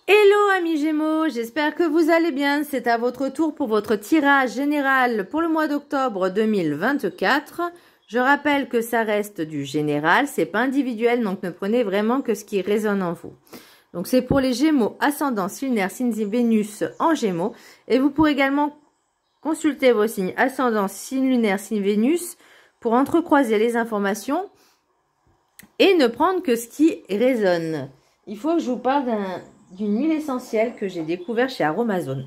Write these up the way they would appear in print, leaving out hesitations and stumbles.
Hello amis Gémeaux, j'espère que vous allez bien. C'est à votre tour pour votre tirage général pour le mois d'octobre 2024. Je rappelle que ça reste du général, c'est pas individuel, donc ne prenez vraiment que ce qui résonne en vous. Donc c'est pour les Gémeaux, ascendant, signe lunaire, signe Vénus en Gémeaux. Et vous pourrez également consulter vos signes ascendant, signe lunaire, signe Vénus pour entrecroiser les informations et ne prendre que ce qui résonne. Il faut que je vous parle d'une huile essentielle que j'ai découvert chez Aromazone.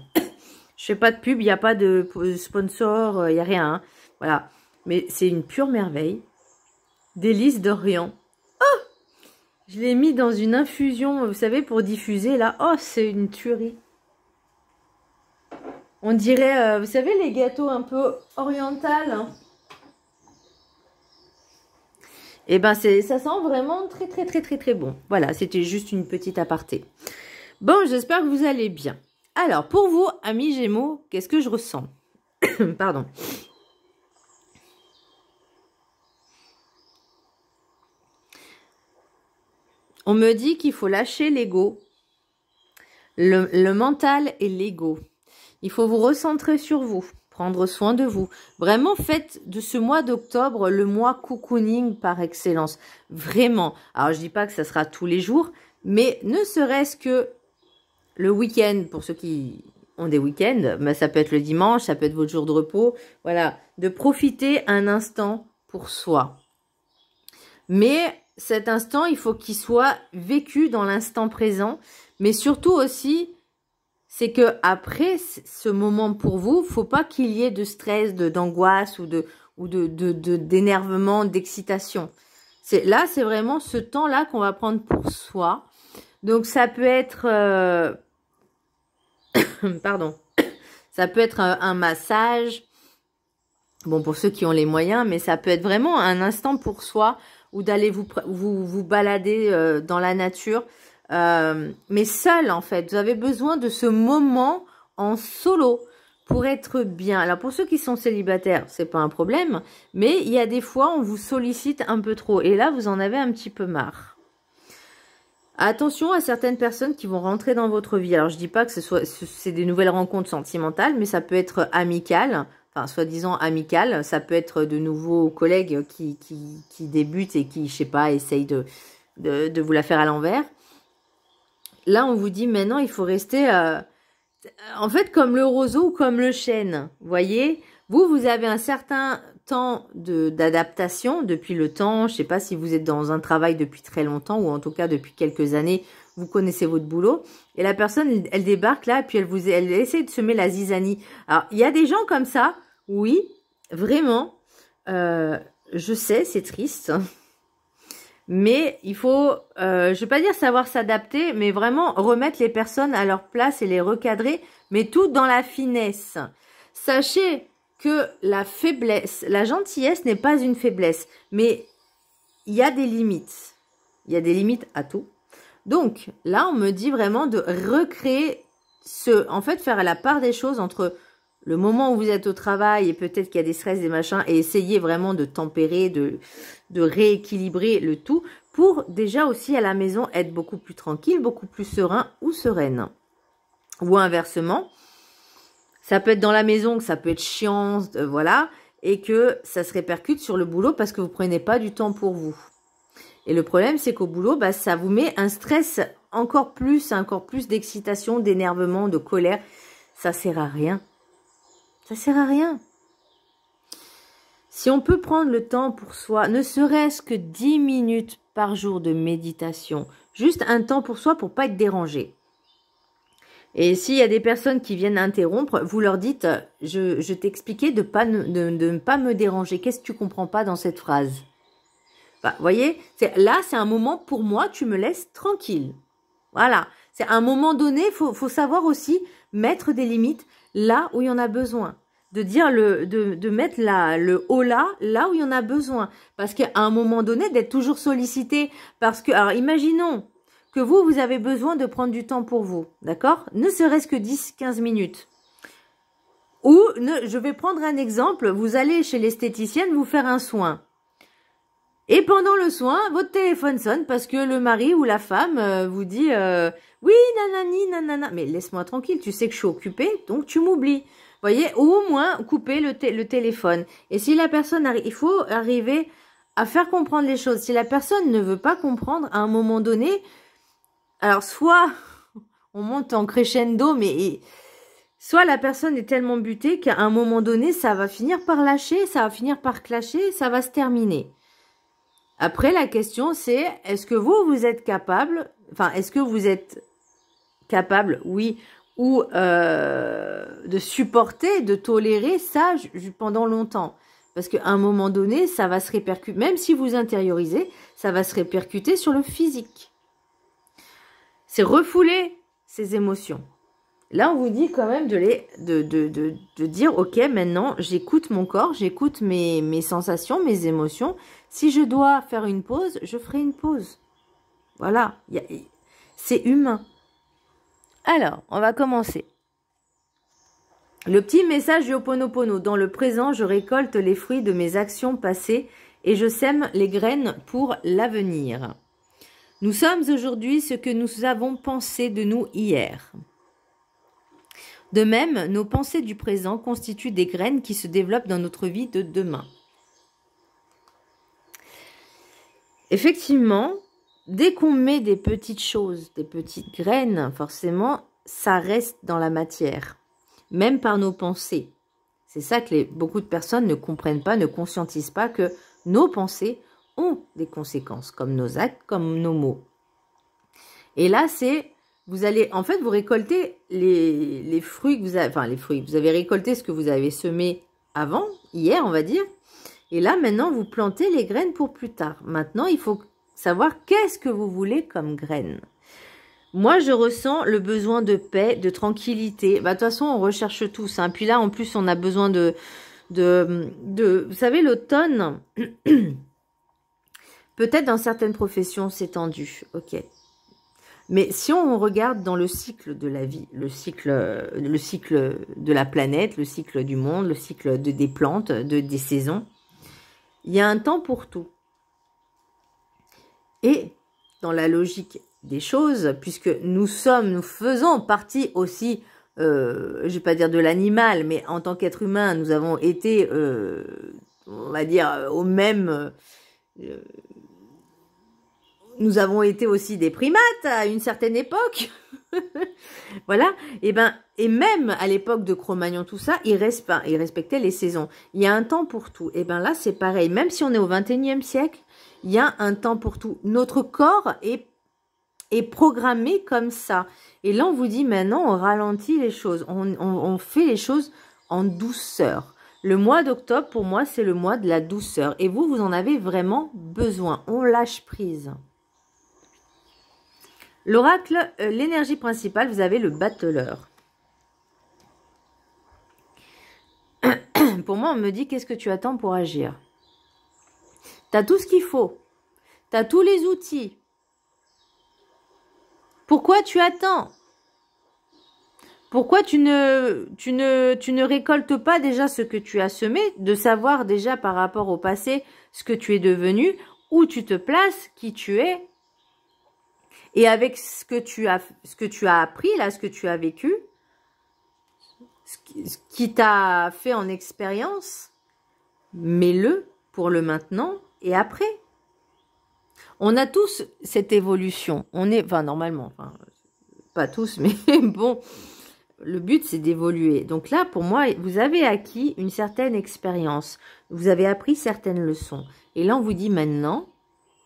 Je fais pas de pub, il n'y a pas de sponsor, il n'y a rien. Hein. Voilà. Mais c'est une pure merveille. Délice d'Orient. Oh! Je l'ai mis dans une infusion, vous savez, pour diffuser là. Oh, c'est une tuerie. On dirait, vous savez, les gâteaux un peu orientaux. Hein. Et ben, ça sent vraiment très bon. Voilà, c'était juste une petite aparté. Bon, j'espère que vous allez bien. Alors, pour vous, amis Gémeaux, qu'est-ce que je ressens? Pardon. On me dit qu'il faut lâcher l'ego, le mental et l'ego. Il faut vous recentrer sur vous, prendre soin de vous. Vraiment, faites de ce mois d'octobre le mois cocooning par excellence. Vraiment. Alors, je dis pas que ça sera tous les jours, mais ne serait-ce que le week-end, pour ceux qui ont des week-ends, ben ça peut être le dimanche, ça peut être votre jour de repos. Voilà, de profiter un instant pour soi. Mais cet instant, il faut qu'il soit vécu dans l'instant présent. Mais surtout aussi, c'est que après ce moment pour vous, faut pas qu'il y ait de stress, d'angoisse ou d'énervement, d'excitation. Là, c'est vraiment ce temps-là qu'on va prendre pour soi. Donc ça peut être pardon. Ça peut être un massage. Bon, pour ceux qui ont les moyens, mais ça peut être vraiment un instant pour soi ou d'aller vous balader dans la nature. Mais seul, en fait. Vous avez besoin de ce moment en solo pour être bien. Alors, pour ceux qui sont célibataires, c'est pas un problème. Mais il y a des fois, on vous sollicite un peu trop. Et là, vous en avez un petit peu marre. Attention à certaines personnes qui vont rentrer dans votre vie. Alors, je dis pas que c'est des nouvelles rencontres sentimentales, mais ça peut être amical, enfin, soi-disant amical. Ça peut être de nouveaux collègues qui débutent et qui, je sais pas, essayent de vous la faire à l'envers. Là, on vous dit maintenant, il faut rester, en fait, comme le roseau ou comme le chêne. Vous voyez, vous avez un certain temps d'adaptation depuis le temps. Je sais pas si vous êtes dans un travail depuis très longtemps ou en tout cas depuis quelques années, vous connaissez votre boulot. Et la personne, elle débarque là et puis elle essaie de semer la zizanie. Alors, il y a des gens comme ça, oui, vraiment. Je sais, c'est triste. Mais il faut, je vais pas dire savoir s'adapter, mais vraiment remettre les personnes à leur place et les recadrer, mais tout dans la finesse. Sachez que la faiblesse, la gentillesse n'est pas une faiblesse, mais il y a des limites. Il y a des limites à tout. Donc, là, on me dit vraiment de recréer en fait, faire la part des choses entre le moment où vous êtes au travail et peut-être qu'il y a des stress, des machins, et essayer vraiment de tempérer, de rééquilibrer le tout pour déjà aussi à la maison être beaucoup plus tranquille, beaucoup plus serein ou sereine. Ou inversement, ça peut être dans la maison, que ça peut être chiant, voilà, et que ça se répercute sur le boulot parce que vous prenez pas du temps pour vous. Et le problème, c'est qu'au boulot, bah, ça vous met un stress encore plus d'excitation, d'énervement, de colère. Ça sert à rien. Ça sert à rien. Si on peut prendre le temps pour soi, ne serait-ce que 10 minutes par jour de méditation, juste un temps pour soi pour pas être dérangé. Et s'il y a des personnes qui viennent interrompre, vous leur dites, je t'expliquais de ne pas me déranger. Qu'est-ce que tu comprends pas dans cette phrase? Bah, vous voyez, là, c'est un moment pour moi, tu me laisses tranquille. Voilà. C'est à un moment donné, faut savoir aussi mettre des limites là où il y en a besoin. De dire de mettre le haut là où il y en a besoin. Parce qu'à un moment donné, d'être toujours sollicité. Parce que, alors, imaginons que vous avez besoin de prendre du temps pour vous. D'accord? Ne serait-ce que 10-15 minutes. Ou, je vais prendre un exemple. Vous allez chez l'esthéticienne vous faire un soin. Et pendant le soin, votre téléphone sonne parce que le mari ou la femme vous dit oui, nanani, nanana. Mais laisse-moi tranquille, tu sais que je suis occupée, donc tu m'oublies. Voyez, au moins, couper le téléphone. Et si la personne arrive, il faut arriver à faire comprendre les choses. Si la personne ne veut pas comprendre, à un moment donné, alors soit on monte en crescendo, mais soit la personne est tellement butée qu'à un moment donné, ça va finir par lâcher, ça va finir par clasher, ça va se terminer. Après, la question, c'est, est-ce que vous êtes capable, enfin, est-ce que vous êtes capable, oui, ou de supporter, de tolérer ça pendant longtemps? Parce qu'à un moment donné, ça va se répercuter, même si vous intériorisez, ça va se répercuter sur le physique. C'est refouler ces émotions. Là, on vous dit quand même de dire, ok, maintenant, j'écoute mon corps, j'écoute mes sensations, mes émotions. Si je dois faire une pause, je ferai une pause. Voilà, c'est humain. Alors, on va commencer. Le petit message du Ho'oponopono. Dans le présent, je récolte les fruits de mes actions passées et je sème les graines pour l'avenir. Nous sommes aujourd'hui ce que nous avons pensé de nous hier. De même, nos pensées du présent constituent des graines qui se développent dans notre vie de demain. Effectivement, dès qu'on met des petites choses, des petites graines, forcément, ça reste dans la matière, même par nos pensées. C'est ça que beaucoup de personnes ne comprennent pas, ne conscientisent pas, que nos pensées ont des conséquences, comme nos actes, comme nos mots. Et là, c'est... Vous allez, en fait, vous récoltez les fruits que vous avez, enfin les fruits, vous avez récolté ce que vous avez semé avant, hier, on va dire. Et là, maintenant, vous plantez les graines pour plus tard. Maintenant, il faut savoir qu'est-ce que vous voulez comme graines. Moi, je ressens le besoin de paix, de tranquillité. Bah, de toute façon, on recherche tous. Hein. Puis là, en plus, on a besoin de vous savez, l'automne, peut-être dans certaines professions, c'est tendu. Ok. Mais si on regarde dans le cycle de la vie, le cycle de la planète, le cycle du monde, le cycle des plantes, des saisons, il y a un temps pour tout. Et dans la logique des choses, puisque nous faisons partie aussi, je ne vais pas dire de l'animal, mais en tant qu'être humain, nous avons été, on va dire, au même... nous avons été aussi des primates à une certaine époque. Voilà. Et même à l'époque de Cro-Magnon, tout ça, ils respectaient les saisons. Il y a un temps pour tout. Et bien là, c'est pareil. Même si on est au XXIe siècle, il y a un temps pour tout. Notre corps est programmé comme ça. Et là, on vous dit maintenant, on ralentit les choses. On fait les choses en douceur. Le mois d'octobre, pour moi, c'est le mois de la douceur. Et vous en avez vraiment besoin. On lâche prise. L'oracle, l'énergie principale, vous avez le battleur. Pour moi, on me dit, qu'est-ce que tu attends pour agir? Tu as tout ce qu'il faut. Tu as tous les outils. Pourquoi tu attends? Pourquoi tu ne récoltes pas déjà ce que tu as semé? De savoir déjà par rapport au passé ce que tu es devenu, où tu te places, qui tu es. Et avec ce que tu as appris, là, ce que tu as vécu, ce qui t'a fait en expérience, mets-le pour le maintenant et après. On a tous cette évolution. Enfin, normalement, enfin, pas tous, mais bon, le but, c'est d'évoluer. Donc là, pour moi, vous avez acquis une certaine expérience. Vous avez appris certaines leçons. Et là, on vous dit maintenant...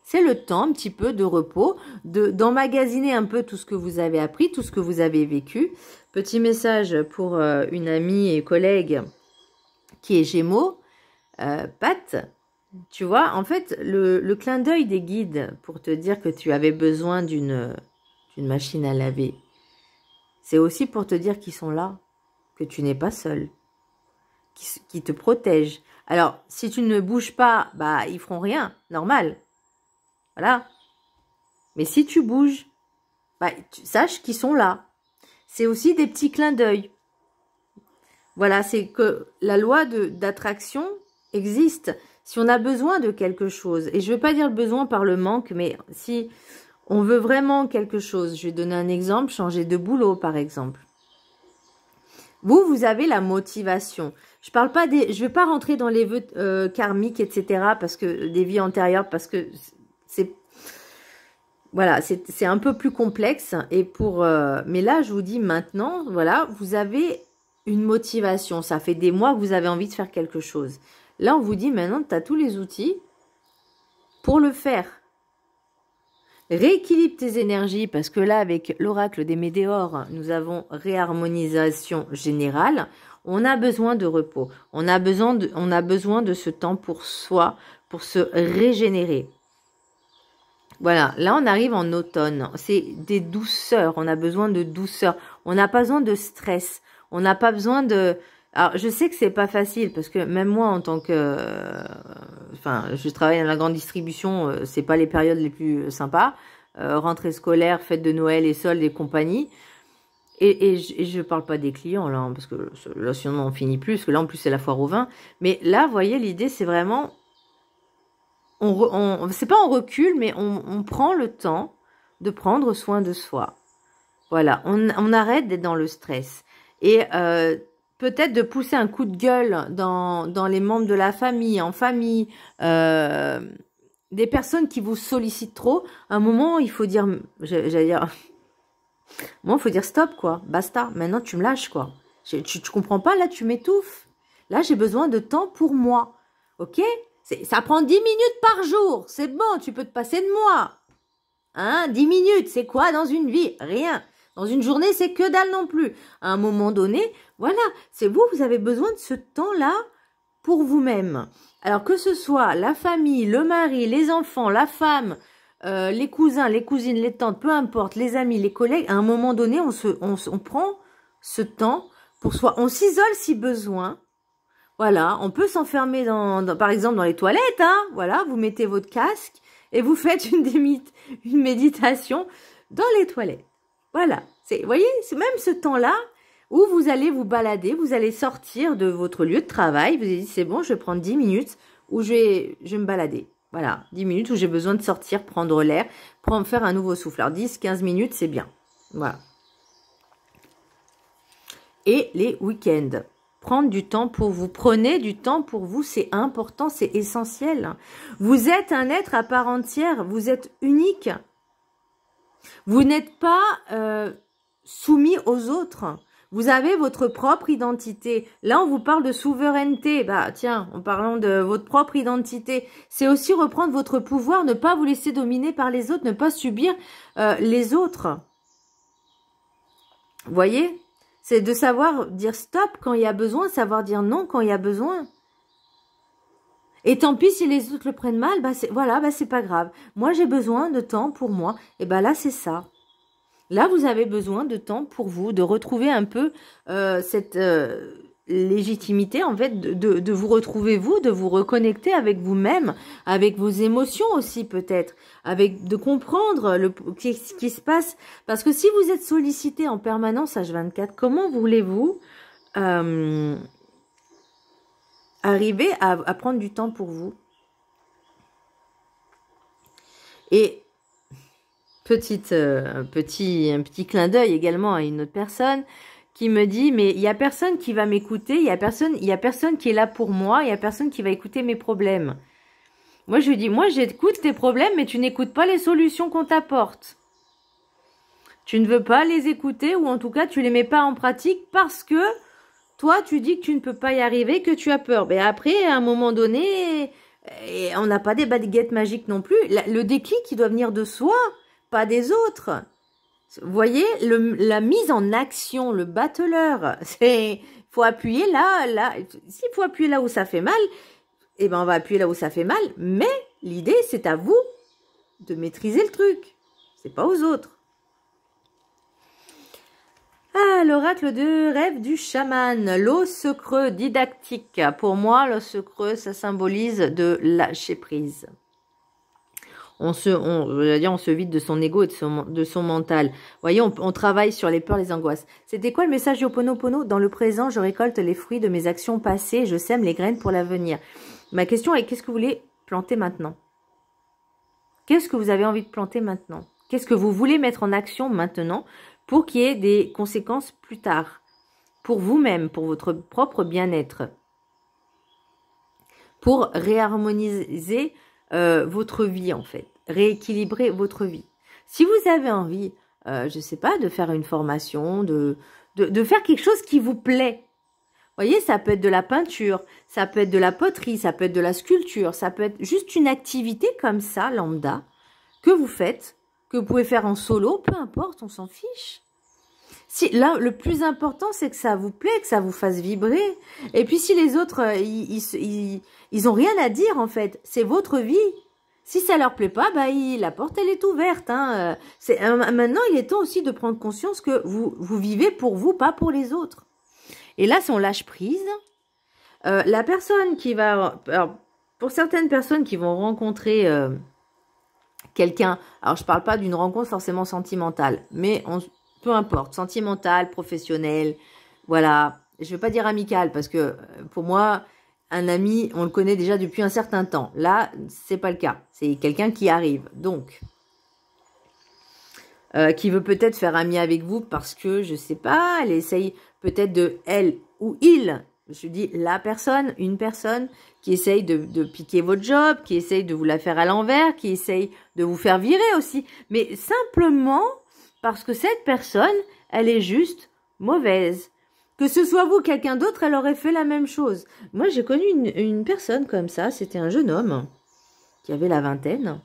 C'est le temps un petit peu de repos, d'emmagasiner un peu tout ce que vous avez appris, tout ce que vous avez vécu. Petit message pour une amie et collègue qui est Gémeaux, Pat. Tu vois, en fait, le clin d'œil des guides pour te dire que tu avais besoin d'une machine à laver, c'est aussi pour te dire qu'ils sont là, que tu n'es pas seul, qui te protègent. Alors, si tu ne bouges pas, bah ils feront rien, normal. Voilà. Mais si tu bouges, bah, sache qu'ils sont là. C'est aussi des petits clins d'œil. Voilà, c'est que la loi d'attraction existe. Si on a besoin de quelque chose, et je ne veux pas dire le besoin par le manque, mais si on veut vraiment quelque chose, je vais donner un exemple, changer de boulot par exemple. Vous avez la motivation. Je parle pas je vais pas rentrer dans les vœux karmiques, etc. parce que des vies antérieures, parce que c'est voilà, c'est un peu plus complexe. Et mais là, je vous dis maintenant, voilà, vous avez une motivation. Ça fait des mois que vous avez envie de faire quelque chose. Là, on vous dit maintenant, tu as tous les outils pour le faire. Rééquilibre tes énergies, parce que là, avec l'oracle des météores, nous avons réharmonisation générale. On a besoin de repos. On a besoin de ce temps pour soi, pour se régénérer. Voilà, là, on arrive en automne. C'est des douceurs. On a besoin de douceur. On n'a pas besoin de stress. On n'a pas besoin de... Alors, je sais que c'est pas facile, parce que même moi, en tant que... Enfin, je travaille dans la grande distribution, c'est pas les périodes les plus sympas. Rentrée scolaire, fête de Noël et soldes et compagnie. Et je parle pas des clients, là, hein, parce que là, sinon, on finit plus, parce que là, en plus, c'est la foire au vin. Mais là, vous voyez, l'idée, c'est vraiment... c'est pas on recule, mais on prend le temps de prendre soin de soi. Voilà, on arrête d'être dans le stress. Et... peut-être de pousser un coup de gueule dans les membres de la famille, en famille, des personnes qui vous sollicitent trop. À un moment, il faut dire, j'allais dire, il faut dire stop, quoi, basta, maintenant tu me lâches, quoi. Tu comprends pas, là tu m'étouffes. Là, j'ai besoin de temps pour moi, ok? Ça prend 10 minutes par jour, c'est bon, tu peux te passer de moi. Hein, 10 minutes, c'est quoi dans une vie? Rien. Dans une journée, c'est que dalle non plus. À un moment donné, voilà, c'est vous avez besoin de ce temps-là pour vous-même. Alors que ce soit la famille, le mari, les enfants, la femme, les cousins, les cousines, les tantes, peu importe, les amis, les collègues, à un moment donné, on prend ce temps pour soi. On s'isole si besoin. Voilà, on peut s'enfermer par exemple dans les toilettes, hein. Voilà, vous mettez votre casque et vous faites une méditation dans les toilettes. Voilà, vous voyez, c'est même ce temps-là où vous allez vous balader, vous allez sortir de votre lieu de travail, vous allez dire c'est bon, je vais prendre 10 minutes où je vais me balader. Voilà, 10 minutes où j'ai besoin de sortir, prendre l'air, faire un nouveau souffle. Alors 10-15 minutes, c'est bien. Voilà. Et les week-ends, prendre du temps pour vous. Prenez du temps pour vous, c'est important, c'est essentiel. Vous êtes un être à part entière, vous êtes unique. Vous n'êtes pas soumis aux autres. Vous avez votre propre identité. Là, on vous parle de souveraineté. Bah, tiens, en parlant de votre propre identité, c'est aussi reprendre votre pouvoir, ne pas vous laisser dominer par les autres, ne pas subir les autres. Vous voyez? C'est de savoir dire stop quand il y a besoin, savoir dire non quand il y a besoin. Et tant pis si les autres le prennent mal, bah c'est pas grave. Moi, j'ai besoin de temps pour moi. Et bah là, c'est ça. Là, vous avez besoin de temps pour vous, de retrouver un peu cette légitimité, en fait, de vous retrouver vous, de vous reconnecter avec vous-même, avec vos émotions aussi peut-être, de comprendre ce qui se passe. Parce que si vous êtes sollicité en permanence H24, comment voulez-vous arriver à prendre du temps pour vous? Et un petit clin d'œil également à une autre personne qui me dit, mais il y a personne qui va m'écouter, il y a personne qui est là pour moi, il y a personne qui va écouter mes problèmes. Moi, je lui dis, moi, j'écoute tes problèmes, mais tu n'écoutes pas les solutions qu'on t'apporte. Tu ne veux pas les écouter, ou en tout cas, tu les mets pas en pratique parce que toi, tu dis que tu ne peux pas y arriver, que tu as peur. Mais après, à un moment donné, on n'a pas des baguettes magiques non plus. Le déclic, il doit venir de soi, pas des autres. Vous voyez, la mise en action, le battleur, faut appuyer là. S'il faut appuyer là où ça fait mal, eh ben on va appuyer là où ça fait mal. Mais l'idée, c'est à vous de maîtriser le truc. C'est pas aux autres. Ah, l'oracle de rêve du chaman, l'os creux didactique. Pour moi, l'os creux, ça symbolise de lâcher prise. On se vide de son ego et de son mental. Vous voyez, on travaille sur les peurs, les angoisses. C'était quoi le message du Ho'oponopono? Dans le présent, je récolte les fruits de mes actions passées et je sème les graines pour l'avenir. Ma question est, qu'est-ce que vous voulez planter maintenant? Qu'est-ce que vous avez envie de planter maintenant? Qu'est-ce que vous voulez mettre en action maintenant pour qu'il y ait des conséquences plus tard? Pour vous-même, pour votre propre bien-être. Pour réharmoniser votre vie, en fait. Rééquilibrer votre vie. Si vous avez envie, je ne sais pas, de faire une formation, de faire quelque chose qui vous plaît. Vous voyez, ça peut être de la peinture, ça peut être de la poterie, ça peut être de la sculpture, ça peut être juste une activité comme ça, lambda, que vous faites, que vous pouvez faire en solo, peu importe, on s'en fiche. Si, là, le plus important, c'est que ça vous plaît, que ça vous fasse vibrer. Et puis, si les autres, ils ont rien à dire, en fait. C'est votre vie. Si ça leur plaît pas, bah, la porte, elle est ouverte. Hein. Maintenant, il est temps aussi de prendre conscience que vous vivez pour vous, pas pour les autres. Et là, si on lâche prise, la personne qui va... Alors, pour certaines personnes qui vont rencontrer quelqu'un... Alors, je parle pas d'une rencontre forcément sentimentale, mais peu importe, sentimental, professionnel, voilà. Je ne vais pas dire amical parce que pour moi, un ami, on le connaît déjà depuis un certain temps. Là, c'est pas le cas. C'est quelqu'un qui arrive. Donc, qui veut peut-être faire ami avec vous parce que, je sais pas, elle essaye peut-être de, elle ou il, je dis la personne, une personne qui essaye de piquer votre job, qui essaye de vous la faire à l'envers, qui essaye de vous faire virer aussi. Mais simplement... parce que cette personne, elle est juste mauvaise. Que ce soit vous ou quelqu'un d'autre, elle aurait fait la même chose. Moi, j'ai connu une personne comme ça. C'était un jeune homme qui avait la vingtaine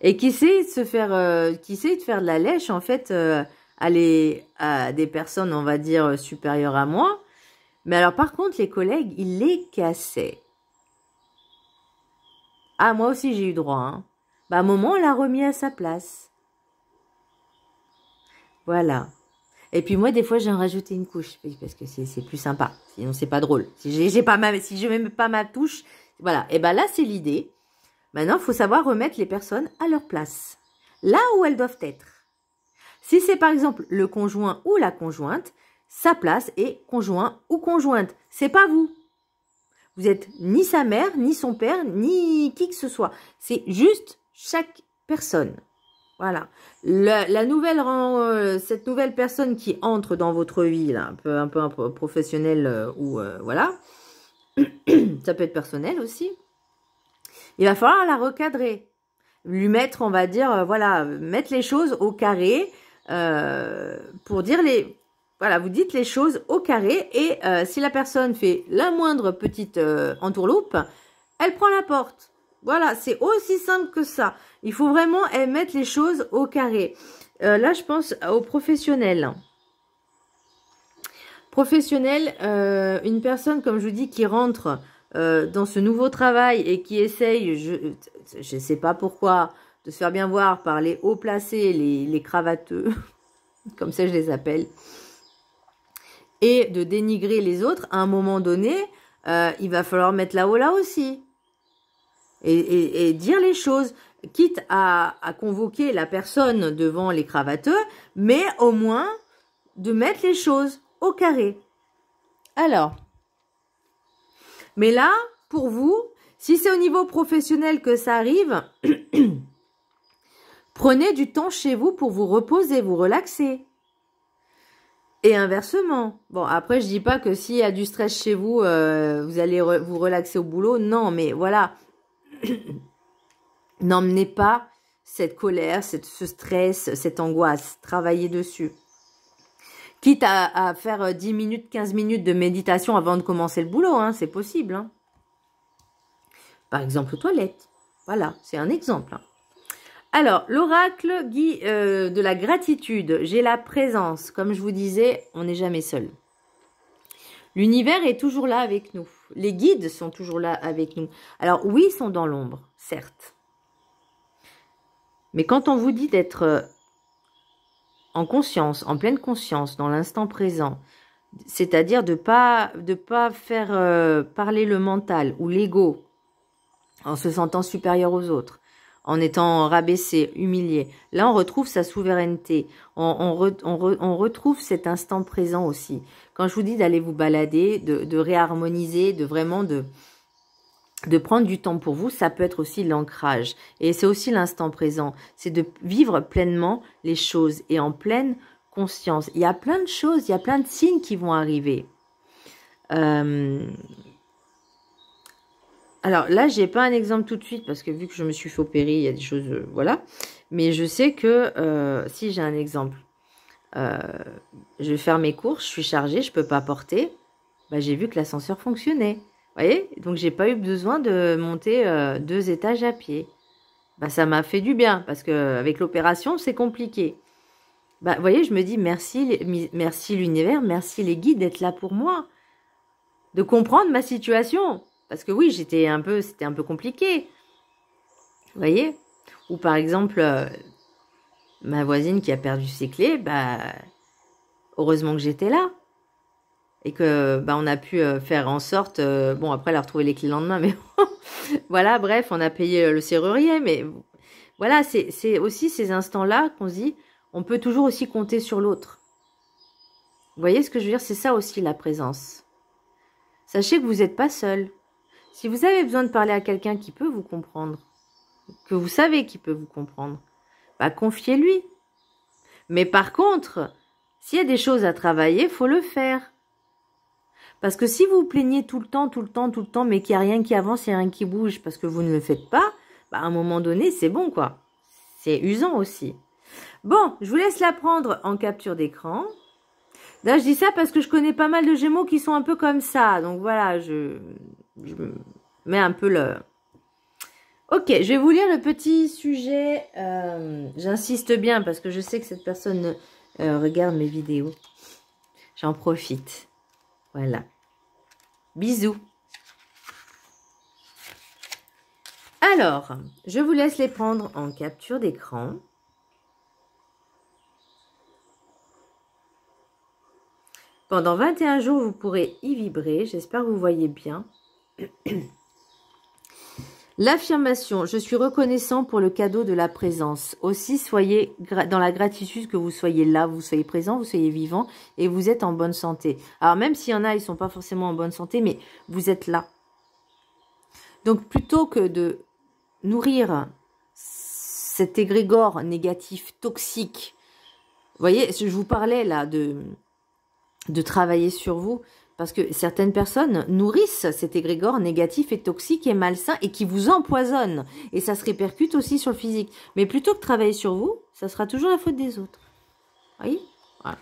et qui essayait de faire de la lèche, en fait, à des personnes, on va dire, supérieures à moi. Mais alors, par contre, les collègues, ils les cassaient. Ah, moi aussi, j'ai eu droit. Hein. Bah, à un moment, on l'a remis à sa place. Voilà. Et puis moi, des fois, j'ai rajouté une couche parce que c'est plus sympa. Sinon, c'est pas drôle. Si je mets pas ma touche, voilà. Et ben là, c'est l'idée. Maintenant, il faut savoir remettre les personnes à leur place, là où elles doivent être. Si c'est par exemple le conjoint ou la conjointe, sa place est conjoint ou conjointe. C'est pas vous. Vous êtes ni sa mère, ni son père, ni qui que ce soit. C'est juste chaque personne. Voilà. Cette nouvelle personne qui entre dans votre vie, là, un peu professionnelle ou voilà, ça peut être personnel aussi. Il va falloir la recadrer, lui mettre, on va dire, voilà, mettre les choses au carré pour dire voilà, vous dites les choses au carré et si la personne fait la moindre petite entourloupe, elle prend la porte. Voilà, c'est aussi simple que ça. Il faut vraiment mettre les choses au carré. Là, je pense aux professionnels. Professionnel, une personne, comme je vous dis, qui rentre dans ce nouveau travail et qui essaye, je ne sais pas pourquoi, de se faire bien voir par les hauts placés, les cravateux, comme ça je les appelle, et de dénigrer les autres, à un moment donné, il va falloir mettre là-haut là aussi. Et dire les choses, quitte à convoquer la personne devant les cravateux, mais au moins de mettre les choses au carré. Alors, mais là, pour vous, si c'est au niveau professionnel que ça arrive, prenez du temps chez vous pour vous reposer, vous relaxer. Et inversement. Bon, après, je dis pas que s'il y a du stress chez vous, vous allez vous relaxer au boulot. Non, mais voilà. N'emmenez pas cette colère, ce stress, cette angoisse. Travaillez dessus. Quitte à faire 10 minutes, 15 minutes de méditation avant de commencer le boulot. Hein, c'est possible. Hein. Par exemple, aux toilettes. Voilà, c'est un exemple. Hein. Alors, l'oracle de la gratitude. J'ai la présence. Comme je vous disais, on n'est jamais seul. L'univers est toujours là avec nous. Les guides sont toujours là avec nous. Alors, oui, ils sont dans l'ombre, certes. Mais quand on vous dit d'être en conscience, en pleine conscience, dans l'instant présent, c'est-à-dire de pas faire parler le mental ou l'ego en se sentant supérieur aux autres, en étant rabaissé, humilié. Là, on retrouve sa souveraineté. On retrouve cet instant présent aussi. Quand je vous dis d'aller vous balader, de réharmoniser, de vraiment de prendre du temps pour vous, ça peut être aussi l'ancrage. Et c'est aussi l'instant présent. C'est de vivre pleinement les choses et en pleine conscience. Il y a plein de choses, il y a plein de signes qui vont arriver. Alors là, j'ai pas un exemple tout de suite parce que vu que je me suis fait opérer, il y a des choses, voilà. Mais je sais que si j'ai un exemple, je vais faire mes courses, je suis chargée, je peux pas porter. Bah, j'ai vu que l'ascenseur fonctionnait. Vous voyez? Donc j'ai pas eu besoin de monter 2 étages à pied. Bah, ça m'a fait du bien parce que avec l'opération, c'est compliqué. Bah, vous voyez, je me dis merci l'univers, merci les guides d'être là pour moi, de comprendre ma situation. Parce que oui, c'était un peu compliqué. Vous voyez? Ou par exemple, ma voisine qui a perdu ses clés, bah, heureusement que j'étais là. Et que bah, on a pu faire en sorte... bon, après, elle a retrouvé les clés le lendemain, mais voilà, bref, on a payé le serrurier. Mais voilà, c'est aussi ces instants-là qu'on se dit, on peut toujours aussi compter sur l'autre. Vous voyez ce que je veux dire? C'est ça aussi la présence. Sachez que vous n'êtes pas seul. Si vous avez besoin de parler à quelqu'un qui peut vous comprendre, que vous savez qui peut vous comprendre, bah, confiez-lui. Mais par contre, s'il y a des choses à travailler, il faut le faire. Parce que si vous vous plaignez tout le temps, mais qu'il n'y a rien qui avance, il n'y a rien qui bouge, parce que vous ne le faites pas, bah, à un moment donné, c'est bon, quoi. C'est usant aussi. Bon, je vous laisse la prendre en capture d'écran. Là, je dis ça parce que je connais pas mal de Gémeaux qui sont un peu comme ça. Donc voilà, je mets un peu le... Ok, je vais vous lire le petit sujet. J'insiste bien parce que je sais que cette personne regarde mes vidéos. J'en profite. Voilà. Bisous. Alors, je vous laisse les prendre en capture d'écran. Pendant 21 jours, vous pourrez y vibrer. J'espère que vous voyez bien. L'affirmation, je suis reconnaissant pour le cadeau de la présence. Aussi, soyez dans la gratitude que vous soyez là, vous soyez présent, vous soyez vivant et vous êtes en bonne santé. Alors même s'il y en a, ils ne sont pas forcément en bonne santé, mais vous êtes là. Donc plutôt que de nourrir cet égrégore négatif, toxique, vous voyez, je vous parlais là de travailler sur vous. Parce que certaines personnes nourrissent cet égrégore négatif et toxique et malsain et qui vous empoisonne. Et ça se répercute aussi sur le physique. Mais plutôt que de travailler sur vous, ça sera toujours la faute des autres. Vous voyez? Voilà.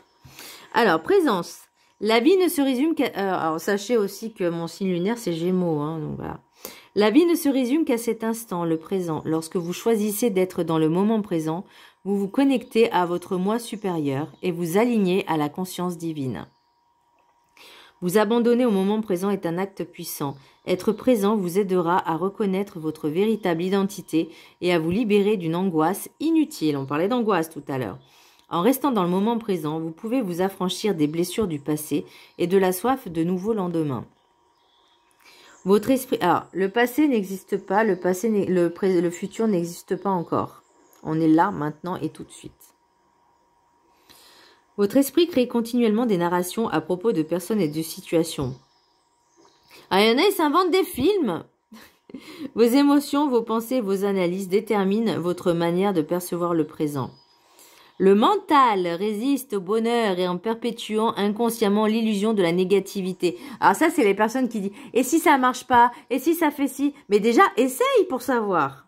Alors, présence. La vie ne se résume qu'à... alors, sachez aussi que mon signe lunaire, c'est Gémeaux. Hein, donc voilà. La vie ne se résume qu'à cet instant, le présent. Lorsque vous choisissez d'être dans le moment présent, vous vous connectez à votre moi supérieur et vous alignez à la conscience divine. Vous abandonner au moment présent est un acte puissant. Être présent vous aidera à reconnaître votre véritable identité et à vous libérer d'une angoisse inutile. On parlait d'angoisse tout à l'heure. En restant dans le moment présent, vous pouvez vous affranchir des blessures du passé et de la soif de nouveaux lendemains. Votre esprit... Alors, le passé n'existe pas, le futur n'existe pas encore. On est là, maintenant et tout de suite. Votre esprit crée continuellement des narrations à propos de personnes et de situations. Ah, il y en a, ils s'inventent des films. Vos émotions, vos pensées, vos analyses déterminent votre manière de percevoir le présent. Le mental résiste au bonheur et en perpétuant inconsciemment l'illusion de la négativité. Alors ça, c'est les personnes qui disent « Et si ça marche pas? Et si ça fait ci ?» Mais déjà, essaye pour savoir.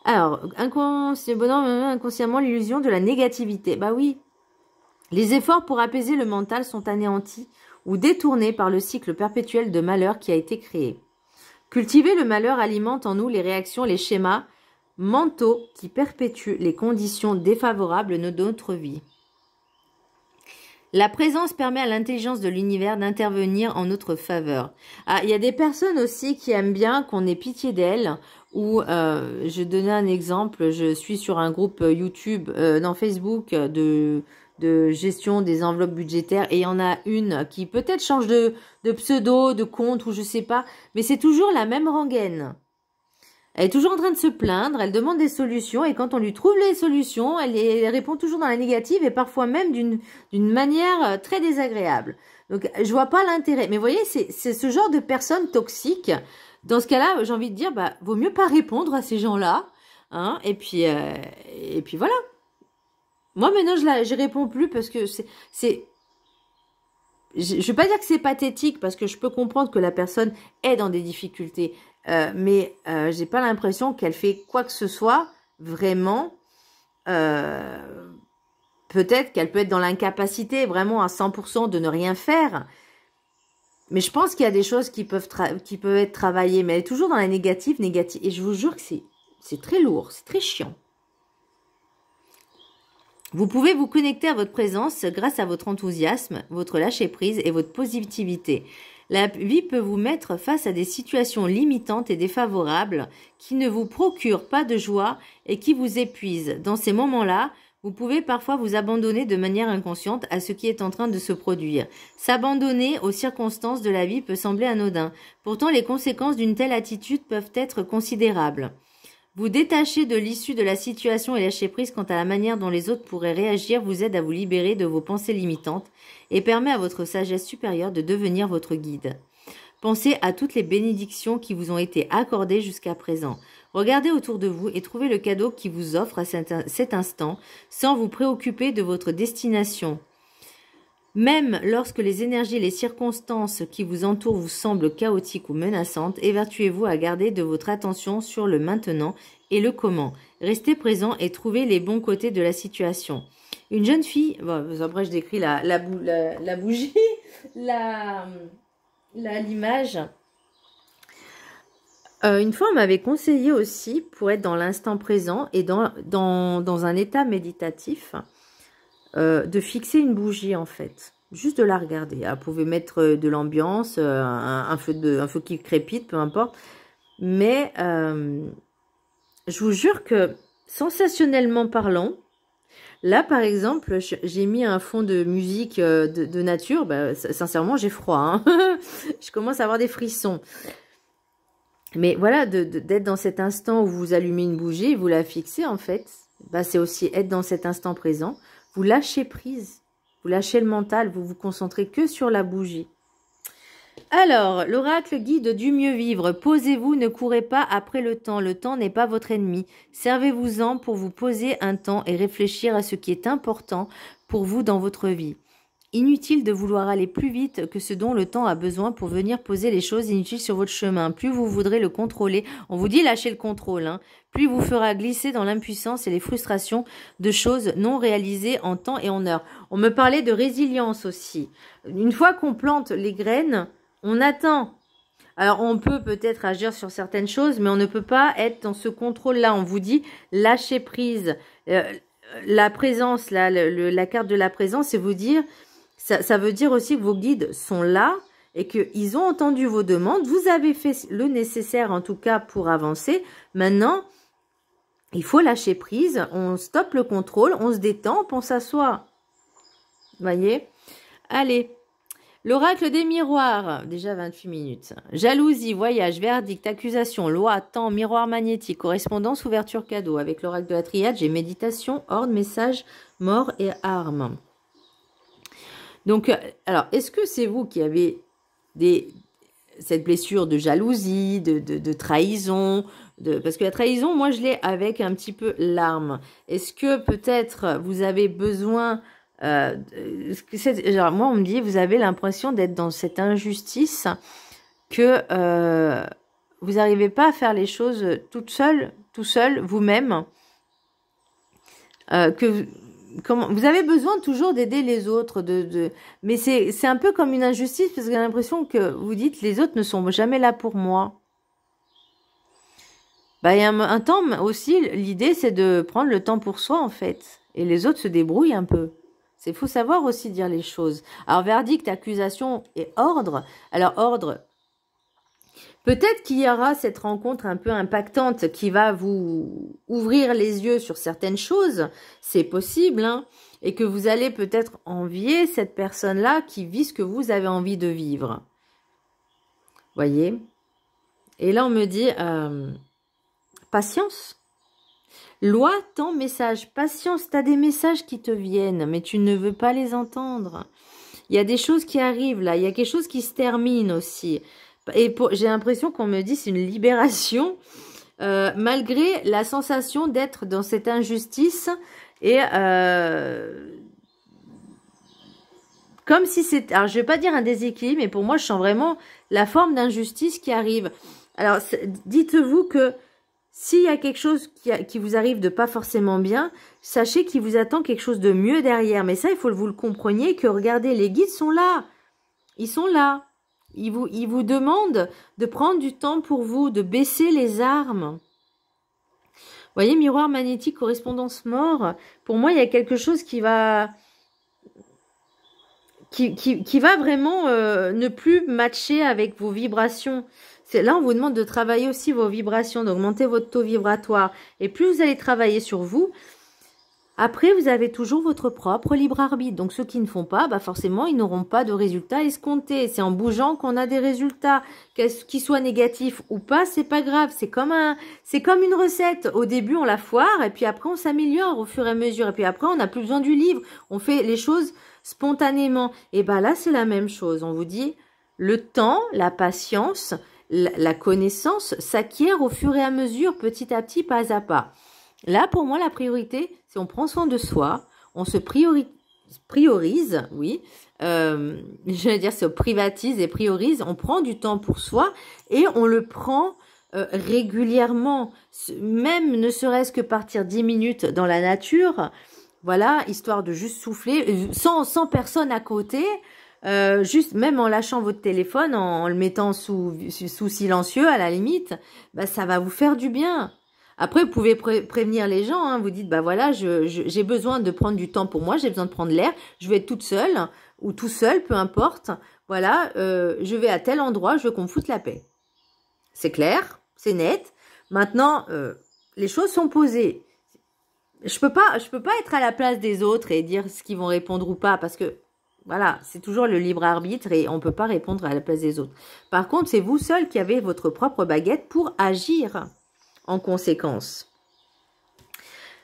Alors, inconsciemment l'illusion de la négativité. Bah oui. Les efforts pour apaiser le mental sont anéantis ou détournés par le cycle perpétuel de malheur qui a été créé. Cultiver le malheur alimente en nous les réactions, les schémas mentaux qui perpétuent les conditions défavorables de notre vie. La présence permet à l'intelligence de l'univers d'intervenir en notre faveur. Ah, il y a des personnes aussi qui aiment bien qu'on ait pitié d'elles. Ou je donnais un exemple, je suis sur un groupe YouTube, dans Facebook, de gestion des enveloppes budgétaires. Et il y en a une qui peut-être change de pseudo, de compte ou je sais pas. Mais c'est toujours la même rengaine. Elle est toujours en train de se plaindre, elle demande des solutions et quand on lui trouve les solutions, elle répond toujours dans la négative et parfois même d'une manière très désagréable. Donc, je vois pas l'intérêt. Mais vous voyez, c'est ce genre de personnes toxiques. Dans ce cas-là, j'ai envie de dire, bah, vaut mieux pas répondre à ces gens-là. Hein, et puis voilà. Moi, maintenant, je réponds plus parce que je vais pas dire que c'est pathétique parce que je peux comprendre que la personne est dans des difficultés. Mais j'ai pas l'impression qu'elle fait quoi que ce soit vraiment. Peut-être qu'elle peut être dans l'incapacité vraiment à 100% de ne rien faire. Mais je pense qu'il y a des choses qui peuvent être travaillées. Mais elle est toujours dans la négative. Et je vous jure que c'est très lourd, c'est très chiant. Vous pouvez vous connecter à votre présence grâce à votre enthousiasme, votre lâcher-prise et votre positivité. La vie peut vous mettre face à des situations limitantes et défavorables qui ne vous procurent pas de joie et qui vous épuisent. Dans ces moments-là, vous pouvez parfois vous abandonner de manière inconsciente à ce qui est en train de se produire. S'abandonner aux circonstances de la vie peut sembler anodin. Pourtant, les conséquences d'une telle attitude peuvent être considérables. Vous détacher de l'issue de la situation et lâcher prise quant à la manière dont les autres pourraient réagir vous aide à vous libérer de vos pensées limitantes et permet à votre sagesse supérieure de devenir votre guide. Pensez à toutes les bénédictions qui vous ont été accordées jusqu'à présent. Regardez autour de vous et trouvez le cadeau qui vous offre à cet instant sans vous préoccuper de votre destination. Même lorsque les énergies et les circonstances qui vous entourent vous semblent chaotiques ou menaçantes, évertuez-vous à garder de votre attention sur le maintenant et le comment. Restez présent et trouvez les bons côtés de la situation. Une jeune fille, bon, après je décris la bougie, l'image. Une fois, on m'avait conseillé aussi, pour être dans l'instant présent et dans un état méditatif, de fixer une bougie en fait, juste de la regarder. Vous pouvez mettre de l'ambiance, un feu qui crépite, peu importe. Mais je vous jure que sensationnellement parlant, là par exemple, j'ai mis un fond de musique de nature. Bah, sincèrement, j'ai froid. Hein. Je commence à avoir des frissons. Mais voilà, d'être dans cet instant où vous allumez une bougie, vous la fixez en fait. Bah, c'est aussi être dans cet instant présent. Vous lâchez prise, vous lâchez le mental, vous vous concentrez que sur la bougie. Alors, l'oracle guide du mieux vivre. Posez-vous, ne courez pas après le temps n'est pas votre ennemi. Servez-vous-en pour vous poser un temps et réfléchir à ce qui est important pour vous dans votre vie. Inutile de vouloir aller plus vite que ce dont le temps a besoin pour venir poser les choses inutiles sur votre chemin. Plus vous voudrez le contrôler, on vous dit lâchez le contrôle, hein, plus vous fera glisser dans l'impuissance et les frustrations de choses non réalisées en temps et en heure. On me parlait de résilience aussi. Une fois qu'on plante les graines, on attend. Alors, on peut peut-être agir sur certaines choses, mais on ne peut pas être dans ce contrôle-là. On vous dit lâcher prise. La présence, là, la carte de la présence, c'est vous dire... Ça veut dire aussi que vos guides sont là et qu'ils ont entendu vos demandes. Vous avez fait le nécessaire, en tout cas, pour avancer. Maintenant, il faut lâcher prise. On stoppe le contrôle, on se détend, on pense à soi. Voyez? Allez. L'oracle des miroirs. Déjà 28 minutes. Jalousie, voyage, verdict, accusation, loi, temps, miroir magnétique, correspondance, ouverture, cadeau. Avec l'oracle de la triade, j'ai méditation, ordre, message, mort et armes. Donc, alors, est-ce que c'est vous qui avez cette blessure de jalousie, de trahison, parce que la trahison, moi, je l'ai avec un petit peu l'arme. Est-ce que peut-être vous avez besoin... genre, moi, on me dit, vous avez l'impression d'être dans cette injustice que vous n'arrivez pas à faire les choses tout seul, vous-même, vous avez besoin toujours d'aider les autres, mais c'est un peu comme une injustice parce que j'ai l'impression que vous dites les autres ne sont jamais là pour moi. Bah, il y a un temps aussi, l'idée c'est de prendre le temps pour soi en fait, et les autres se débrouillent un peu. C'est faut savoir aussi dire les choses. Alors verdict, accusation et ordre. Alors ordre. Peut-être qu'il y aura cette rencontre un peu impactante qui va vous ouvrir les yeux sur certaines choses. C'est possible, hein. Et que vous allez peut-être envier cette personne-là qui vit ce que vous avez envie de vivre. Voyez? Et là, on me dit, patience. Loi, temps, message. Patience, tu as des messages qui te viennent, mais tu ne veux pas les entendre. Il y a des choses qui arrivent là, il y a quelque chose qui se termine aussi. Et j'ai l'impression qu'on me dit c'est une libération, malgré la sensation d'être dans cette injustice et comme si c'était, alors je vais pas dire un déséquilibre, mais pour moi je sens vraiment la forme d'injustice qui arrive. Alors dites-vous que s'il y a quelque chose qui vous arrive de pas forcément bien, sachez qu'il vous attend quelque chose de mieux derrière. Mais ça, il faut que vous le compreniez, que regardez, les guides sont là. Ils sont là. Ils vous demandent de prendre du temps pour vous, de baisser les armes. Vous voyez, miroir magnétique, correspondance mort. Pour moi, il y a quelque chose qui va... Qui va vraiment ne plus matcher avec vos vibrations. Là, on vous demande de travailler aussi vos vibrations, d'augmenter votre taux vibratoire. Et plus vous allez travailler sur vous, après, vous avez toujours votre propre libre arbitre. Donc, ceux qui ne font pas, bah forcément, ils n'auront pas de résultats escomptés. C'est en bougeant qu'on a des résultats. Qu'ils soient négatifs ou pas, c'est pas grave. C'est comme une recette. Au début, on la foire et puis après, on s'améliore au fur et à mesure. Et puis après, on n'a plus besoin du livre. On fait les choses spontanément. Et ben là, c'est la même chose. On vous dit, le temps, la patience, la connaissance s'acquiert au fur et à mesure, petit à petit, pas à pas. Là, pour moi, la priorité, c'est on prend soin de soi, on se priorise, oui, je vais dire, se privatise et priorise, on prend du temps pour soi et on le prend régulièrement, même ne serait-ce que partir 10 minutes dans la nature, voilà, histoire de juste souffler, sans personne à côté, juste même en lâchant votre téléphone, en le mettant sous silencieux à la limite, bah, ça va vous faire du bien. Après, vous pouvez prévenir les gens, hein, vous dites, bah voilà, j'ai besoin de prendre du temps pour moi, j'ai besoin de prendre l'air, je vais être toute seule ou tout seul, peu importe, voilà, je vais à tel endroit, je veux qu'on me foute la paix. C'est clair, c'est net. Maintenant, les choses sont posées. Je peux pas être à la place des autres et dire ce qu'ils vont répondre ou pas, parce que voilà, c'est toujours le libre arbitre et on peut pas répondre à la place des autres. Par contre, c'est vous seul qui avez votre propre baguette pour agir en conséquence.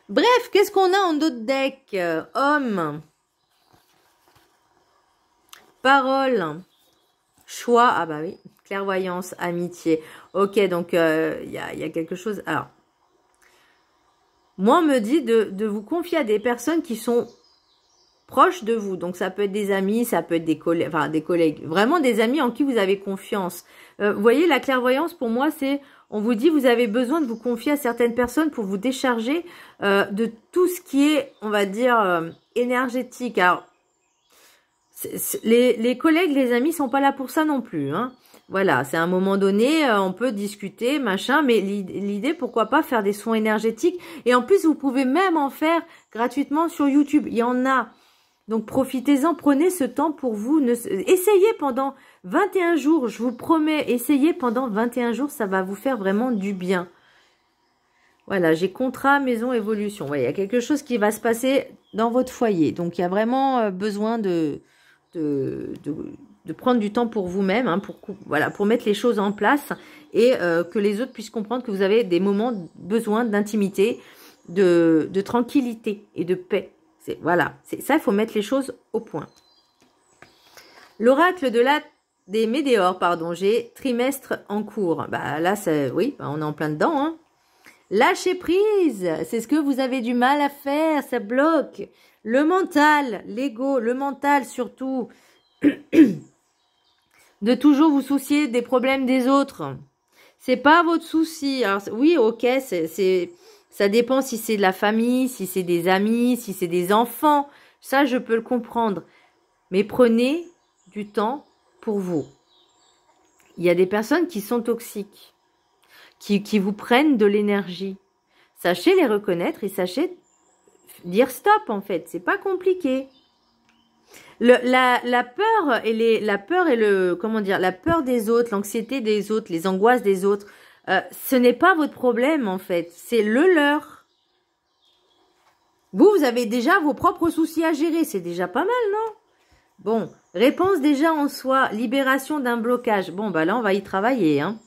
Bref, qu'est-ce qu'on a en d'autres decks? Homme, parole, choix, ah bah oui, clairvoyance, amitié. Ok, donc il y a quelque chose. Alors, moi, on me dit de vous confier à des personnes qui sont proches de vous. Donc, ça peut être des amis, ça peut être des collègues, enfin des collègues. Vraiment des amis en qui vous avez confiance. Vous voyez, la clairvoyance, pour moi, c'est... On vous dit, vous avez besoin de vous confier à certaines personnes pour vous décharger de tout ce qui est, on va dire, énergétique. Alors, les collègues, les amis sont pas là pour ça non plus, hein. Voilà, c'est à un moment donné, on peut discuter, machin, mais l'idée, pourquoi pas faire des soins énergétiques. Et en plus, vous pouvez même en faire gratuitement sur YouTube. Il y en a. Donc, profitez-en, prenez ce temps pour vous. Essayez pendant 21 jours, je vous promets, essayez pendant 21 jours, ça va vous faire vraiment du bien. Voilà, j'ai contrat, maison, évolution. Ouais, il y a quelque chose qui va se passer dans votre foyer. Donc, il y a vraiment besoin de prendre du temps pour vous-même, hein, pour mettre les choses en place et que les autres puissent comprendre que vous avez des moments besoin d'intimité, de tranquillité et de paix. Voilà, c'est ça, il faut mettre les choses au point. L'oracle des météores, pardon, j'ai trimestre en cours. Bah là, oui, bah, on est en plein dedans, hein. Lâcher prise, c'est ce que vous avez du mal à faire, ça bloque. Le mental, l'ego, le mental surtout. De toujours vous soucier des problèmes des autres. C'est pas votre souci. Alors, oui, ok, ça dépend si c'est de la famille, si c'est des amis, si c'est des enfants. Ça, je peux le comprendre. Mais prenez du temps pour vous. Il y a des personnes qui sont toxiques, qui vous prennent de l'énergie. Sachez les reconnaître et sachez dire stop, en fait. C'est pas compliqué. La peur et la peur des autres, l'anxiété des autres, les angoisses des autres, ce n'est pas votre problème en fait, c'est le leur. Vous avez déjà vos propres soucis à gérer, c'est déjà pas mal, non? Bon, réponse déjà en soi, libération d'un blocage. Bon, bah là, on va y travailler, hein.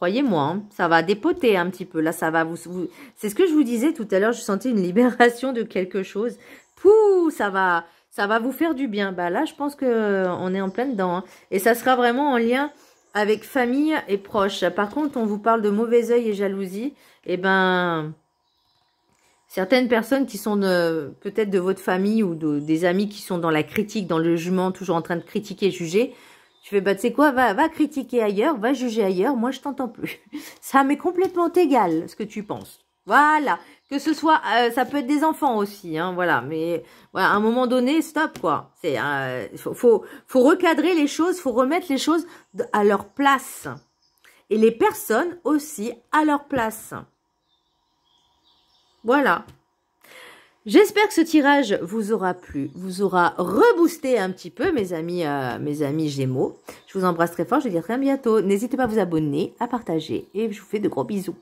Croyez-moi, hein, ça va dépoter un petit peu. Là, ça va c'est ce que je vous disais tout à l'heure. Je sentais une libération de quelque chose. Pouh, ça va vous faire du bien. Bah là, je pense que on est en plein dedans. Hein. Et ça sera vraiment en lien avec famille et proches. Par contre, on vous parle de mauvais œil et jalousie. Eh ben, certaines personnes qui sont peut-être de votre famille ou des amis qui sont dans la critique, dans le jugement, toujours en train de critiquer, juger. Je fais, bah, tu sais quoi, va critiquer ailleurs, va juger ailleurs, moi je t'entends plus. Ça m'est complètement égal ce que tu penses. Voilà, que ce soit, ça peut être des enfants aussi, hein, voilà. Mais voilà, à un moment donné, stop quoi. C'est, faut recadrer les choses, faut remettre les choses à leur place et les personnes aussi à leur place. Voilà. J'espère que ce tirage vous aura plu, vous aura reboosté un petit peu, mes amis Gémeaux. Je vous embrasse très fort, je vous dis à très bientôt. N'hésitez pas à vous abonner, à partager et je vous fais de gros bisous.